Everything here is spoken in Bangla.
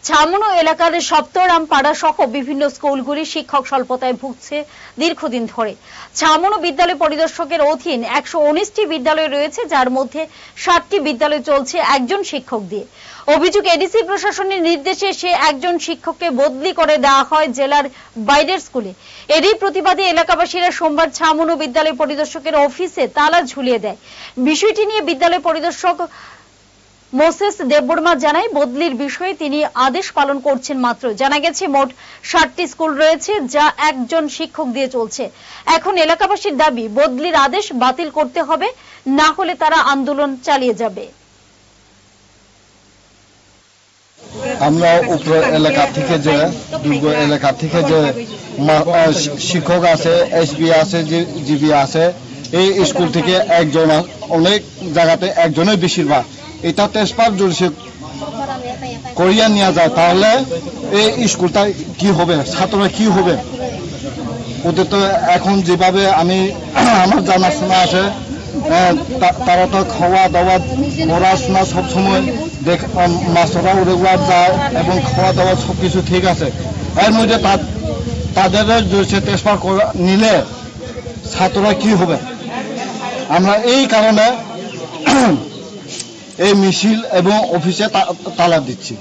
ছামনু এলাকার সপ্তরাম পাড়া সহ বিভিন্ন স্কুলগুলি শিক্ষক স্বল্পতায় ভুগছে দীর্ঘদিন ধরে। ছামনু বিদ্যালয় পরিদর্শকের অধীন 119টি বিদ্যালয় রয়েছে, যার মধ্যে 60টি বিদ্যালয় চলছে একজন শিক্ষক দিয়ে। অভিযোগ, এডিসি প্রশাসনের নির্দেশে সে একজন শিক্ষককে বদলি করে দেওয়া হয় জেলার বাইরের স্কুলে। এরই প্রতিবাদে এলাকাবাসীরা সোমবার ছামনু বিদ্যালয় পরিদর্শকের অফিসে তালা ঝুলিয়ে দেয়। বিষয়টি নিয়ে বিদ্যালয় পরিদর্শক মোসেস দেববর্মা জানায়, বদলির বিষয়ে তিনি আদেশ পালন করছেন মাত্র। জানা গেছে মোট 60টি স্কুল রয়েছে, যা একজন শিক্ষক দিয়ে চলছে। এখন এলাকাবাসীর দাবি, বদলির আদেশ বাতিল করতে হবে, না হলে তারা আন্দোলন চালিয়ে যাবে। আমরা উপর এলাকা থেকে যে দুর্গ এলাকা থেকে যে শিক্ষক আছে, এসবি আছে, জিবি আছে, এই স্কুল থেকে একজন, অনেক জায়গাতে একজনের বেশিরভাগ, এটা টেস্টপার যদি করিয়া নেওয়া যায় তাহলে এই স্কুলটা কি হবে, ছাত্ররা কি হবে? ওদের তো এখন যেভাবে আমার জানাশোনা আছে, তারা তো খাওয়া দাওয়া পড়াশোনা সবসময় মাস্টাররা রেগুলার যায় এবং খাওয়া দাওয়া সবকিছু ঠিক আছে। এর মধ্যে তাদের ট্রান্সফার নিলে ছাত্ররা কি হবে? আমরা এই কারণে এই মিছিল এবং অফিসে তালা দিচ্ছি।